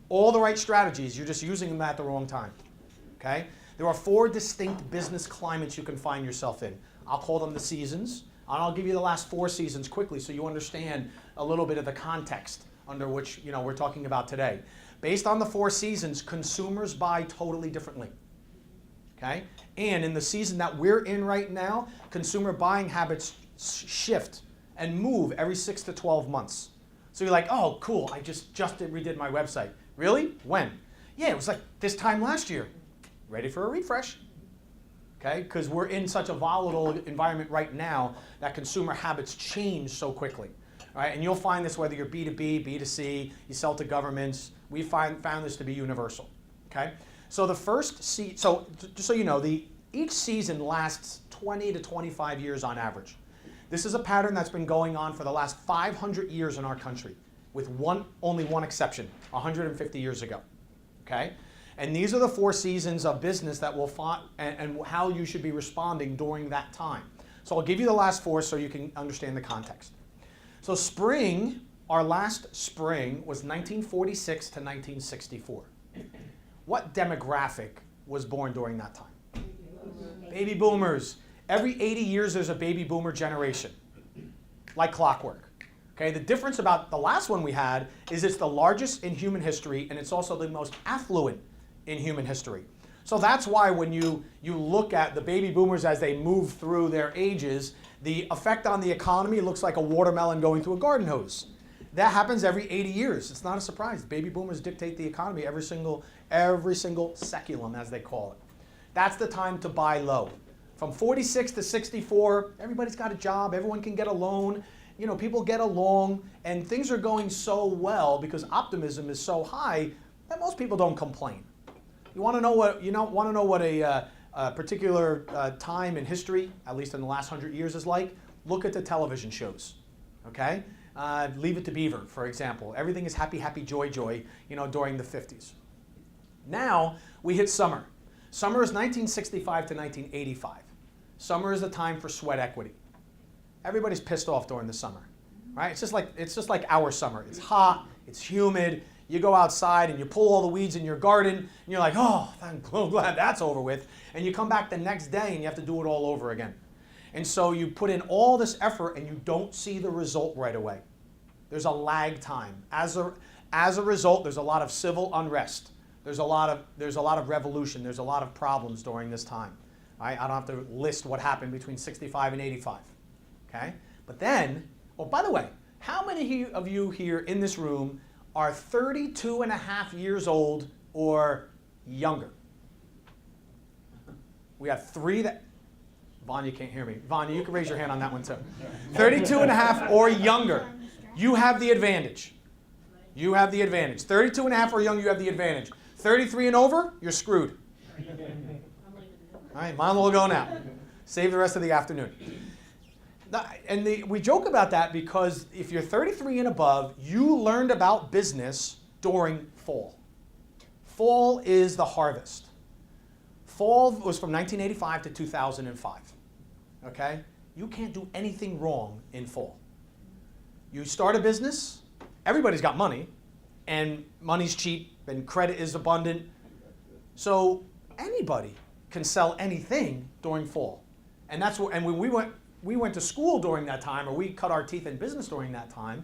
All the right strategies, you're just using them at the wrong time. Okay? There are 4 distinct business climates you can find yourself in. I'll call them the seasons, and I'll give you the last 4 seasons quickly so you understand a little bit of the context under which we're talking about today. Based on the 4 seasons, consumers buy totally differently. Okay? And in the season that we're in right now, consumer buying habits shift and move every 6 to 12 months. So you're like, oh, cool, I just redid my website. Really? When? Yeah, it was like this time last year. Ready for a refresh. Okay? Because we're in such a volatile environment right now that consumer habits change so quickly. All right? And you'll find this whether you're B2B, B2C, you sell to governments. We found this to be universal. Okay? So the first so just so you know, each season lasts 20 to 25 years on average. This is a pattern that's been going on for the last 500 years in our country, with only one exception, 150 years ago. Okay? And these are the 4 seasons of business that will find and how you should be responding during that time. So I'll give you the last 4 so you can understand the context. So spring, our last spring was 1946 to 1964. What demographic was born during that time? Baby boomers. Every 80 years there's a baby boomer generation, like clockwork. Okay, the difference about the last one we had is it's the largest in human history, and it's also the most affluent in human history. So that's why when you look at the baby boomers as they move through their ages, the effect on the economy looks like a watermelon going through a garden hose. That happens every 80 years. It's not a surprise. Baby boomers dictate the economy every single seculum, as they call it. That's the time to buy low. From 46 to 64, everybody's got a job, everyone can get a loan, people get along, and things are going so well because optimism is so high that most people don't complain. You want to know what a particular time in history, at least in the last 100 years, is like? Look at the television shows. Okay? Leave It to Beaver, for example. Everything is happy, happy, joy, joy, during the 50s. Now we hit summer. Summer is 1965 to 1985. Summer is the time for sweat equity. Everybody's pissed off during the summer, right? It's just like our summer. It's hot, it's humid. You go outside and you pull all the weeds in your garden, and you're like, oh, I'm glad that's over with. And you come back the next day and you have to do it all over again. And so you put in all this effort and you don't see the result right away. There's a lag time. As a result, there's a lot of civil unrest. There's a lot of revolution. There's a lot of problems during this time. Right? I don't have to list what happened between 65 and 85. Okay? But then, oh, by the way, how many of you here in this room are 32 and a half years old or younger? We have 3 that... Vanya can't hear me. Vanya, you can raise your hand on that one too. 32 and a half or younger. You have the advantage. You have the advantage. 32 and a half or younger, you have the advantage. 33 and over, you're screwed. All right, mine will go now. Save the rest of the afternoon. And we joke about that because if you're 33 and above, you learned about business during fall. Fall is the harvest. Fall was from 1985 to 2005. Okay? You can't do anything wrong in fall. You start a business, everybody's got money, and money's cheap, and credit is abundant. So anybody can sell anything during fall. And that's what, and when we went to school during that time, or we cut our teeth in business during that time,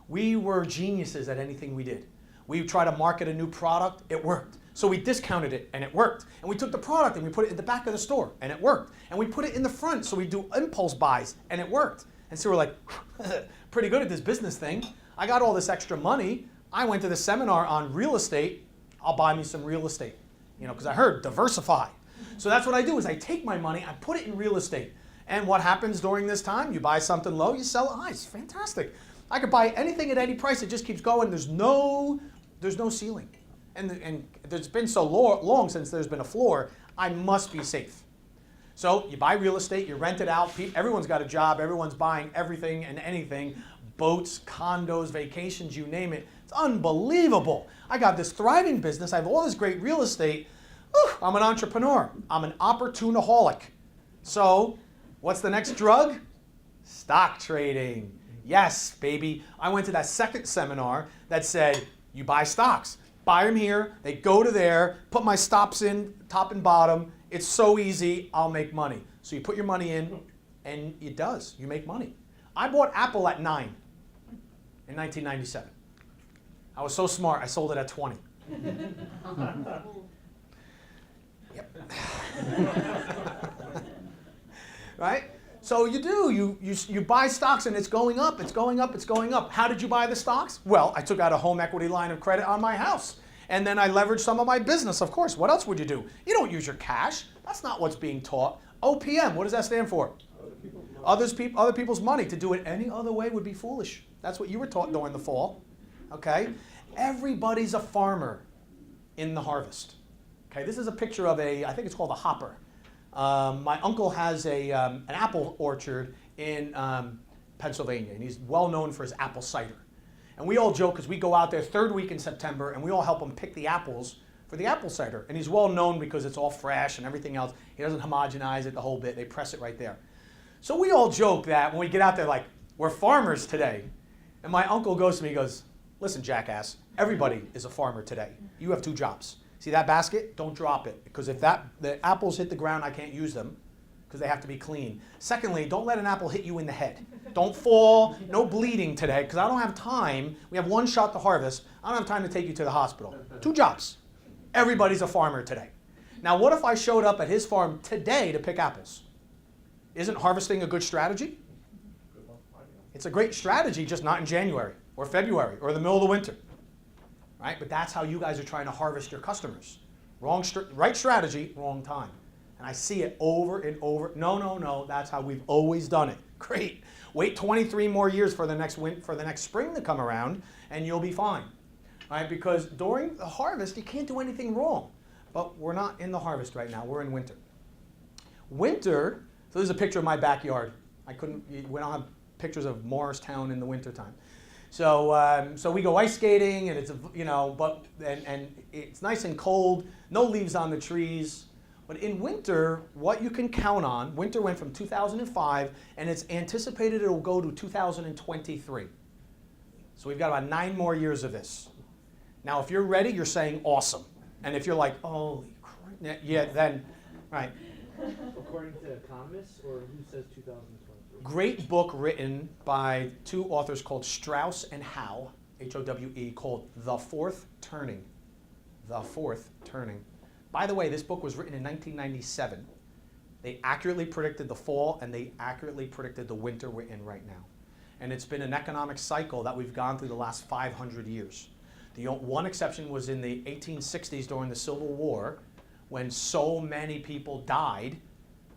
we were geniuses at anything we did. We tried to market a new product, it worked. So we discounted it, and it worked. And we took the product and we put it in the back of the store, and it worked. And we put it in the front, so we do impulse buys, and it worked. And so we're like, pretty good at this business thing. I got all this extra money. I went to the seminar on real estate. I'll buy me some real estate, because I heard diversify. So that's what I do is I take my money, I put it in real estate. And what happens during this time? You buy something low, you sell it high. It's fantastic. I could buy anything at any price. It just keeps going. There's no ceiling. And there's been so long since there's been a floor, I must be safe. So you buy real estate, you rent it out. Everyone's got a job. Everyone's buying everything and anything. Boats, condos, vacations, you name it. It's unbelievable. I got this thriving business. I have all this great real estate. I'm an entrepreneur. I'm an opportunaholic. So what's the next drug? Stock trading. Yes, baby. I went to that second seminar that said, you buy stocks. buy them here, they go to there, put my stops in, top and bottom. It's so easy, I'll make money. So you put your money in, and it does. You make money. I bought Apple at 9 in 1997. I was so smart, I sold it at 20. Yep. Right? So you do. You buy stocks and it's going up, it's going up, it's going up. How did you buy the stocks? Well, I took out a home equity line of credit on my house. And then I leveraged some of my business, of course. What else would you do? You don't use your cash. That's not what's being taught. OPM, what does that stand for? Other people's money. To do it any other way would be foolish. That's what you were taught during the fall. Okay? Everybody's a farmer in the harvest. Okay, this is a picture of I think it's called a hopper. My uncle has an apple orchard in Pennsylvania, and he's well known for his apple cider. And we all joke because we go out there third week in September, and we all help him pick the apples for the apple cider. And he's well known because it's all fresh and everything else. He doesn't homogenize it the whole bit. They press it right there. So we all joke that when we get out there, like, we're farmers today. And my uncle goes to me, he goes, listen, jackass, everybody is a farmer today. You have 2 jobs. See that basket? Don't drop it, because if the apples hit the ground, I can't use them because they have to be clean. Secondly, don't let an apple hit you in the head. Don't fall, no bleeding today, because I don't have time. We have 1 shot to harvest. I don't have time to take you to the hospital. 2 jobs. Everybody's a farmer today. Now, what if I showed up at his farm today to pick apples? Isn't harvesting a good strategy? It's a great strategy, just not in January or February or the middle of the winter. Right? But that's how you guys are trying to harvest your customers. Right strategy, wrong time. And I see it over and over. No, that's how we've always done it. Great. Wait 23 more years for the next spring to come around, and you'll be fine. Right? Because during the harvest, you can't do anything wrong. But we're not in the harvest right now. We're in winter. Winter, so this is a picture of my backyard. We don't have pictures of Morristown in the wintertime. So we go ice skating, and it's and it's nice and cold. No leaves on the trees. But in winter, what you can count on, winter went from 2005, and it's anticipated it will go to 2023. So we've got about 9 more years of this. Now, if you're ready, you're saying awesome. And if you're like, holy crap, yeah, then, right. According to economists, or who says 2023? Great book written by 2 authors called Strauss and Howe, H-O-W-E, called The Fourth Turning. The Fourth Turning. By the way, this book was written in 1997. They accurately predicted the fall, and they accurately predicted the winter we're in right now. And it's been an economic cycle that we've gone through the last 500 years. The one exception was in the 1860s during the Civil War, when so many people died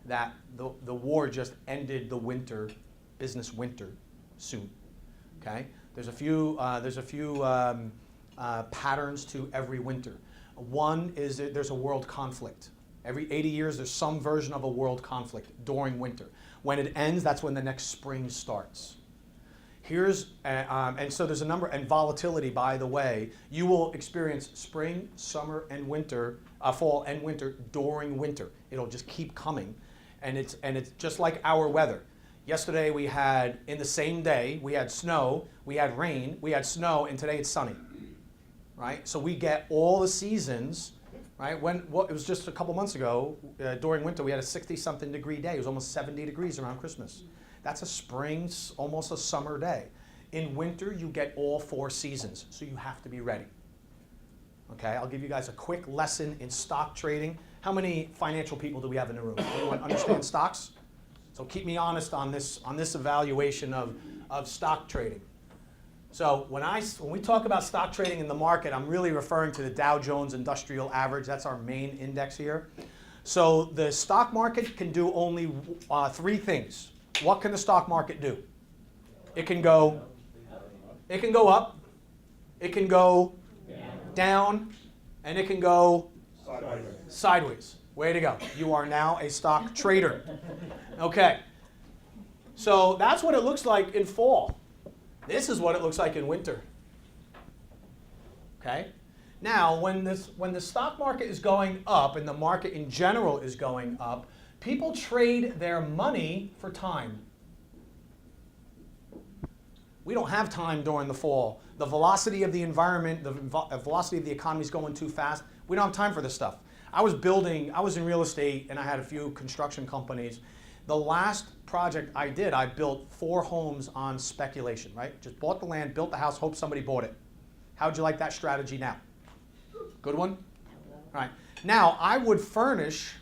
that the war just ended the winter, business winter, soon. Okay? There's a few patterns to every winter. One is that there's a world conflict. Every 80 years, there's some version of a world conflict during winter. When it ends, that's when the next spring starts. And so there's a number, and volatility, by the way. You will experience spring, summer, and winter, fall and winter during winter. It'll just keep coming. And it's just like our weather. Yesterday we had, in the same day, we had snow, we had rain, we had snow, and today it's sunny. Right? So we get all the seasons, right? It was just a couple months ago, during winter, we had a 60-something degree day. It was almost 70 degrees around Christmas. That's a spring, almost a summer day. In winter, you get all 4 seasons, so you have to be ready. Okay, I'll give you guys a quick lesson in stock trading. How many financial people do we have in the room? Anyone understand stocks? So keep me honest on this evaluation of stock trading. So when we talk about stock trading in the market, I'm really referring to the Dow Jones Industrial Average. That's our main index here. So the stock market can do only 3 things. What can the stock market do? It can go up, it can go down, and it can go sideways. Way to go. You are now a stock trader. Okay. So that's what it looks like in fall. This is what it looks like in winter. Okay? Now, when the stock market is going up and the market in general is going up, people trade their money for time. We don't have time during the fall. The velocity of the environment, the velocity of the economy is going too fast. We don't have time for this stuff. I was in real estate and I had a few construction companies. The last project I did, I built 4 homes on speculation, right? Just bought the land, built the house, hoped somebody bought it. How'd you like that strategy now? Good one? All right. Now, I would furnish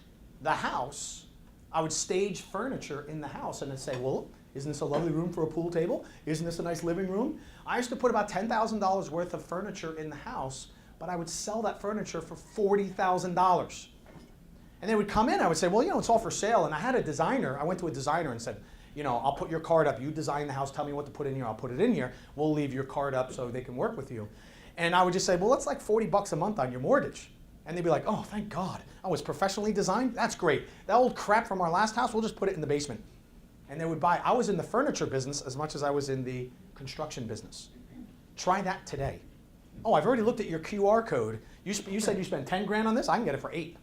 the house. I would stage furniture in the house and then say, well, isn't this a lovely room for a pool table? Isn't this a nice living room? I used to put about $10,000 worth of furniture in the house, but I would sell that furniture for $40,000. And they would come in, I would say, well, it's all for sale. And I had a designer, I went to a designer and said, I'll put your card up. You design the house, tell me what to put in here, I'll put it in here. We'll leave your card up so they can work with you. And I would just say, well, it's like $40 a month on your mortgage. And they'd be like, oh, thank God. Oh, it's professionally designed? That's great. That old crap from our last house, we'll just put it in the basement. And they would buy. I was in the furniture business as much as I was in the construction business. Try that today. Oh, I've already looked at your QR code. You said you spent 10 grand on this? I can get it for 8.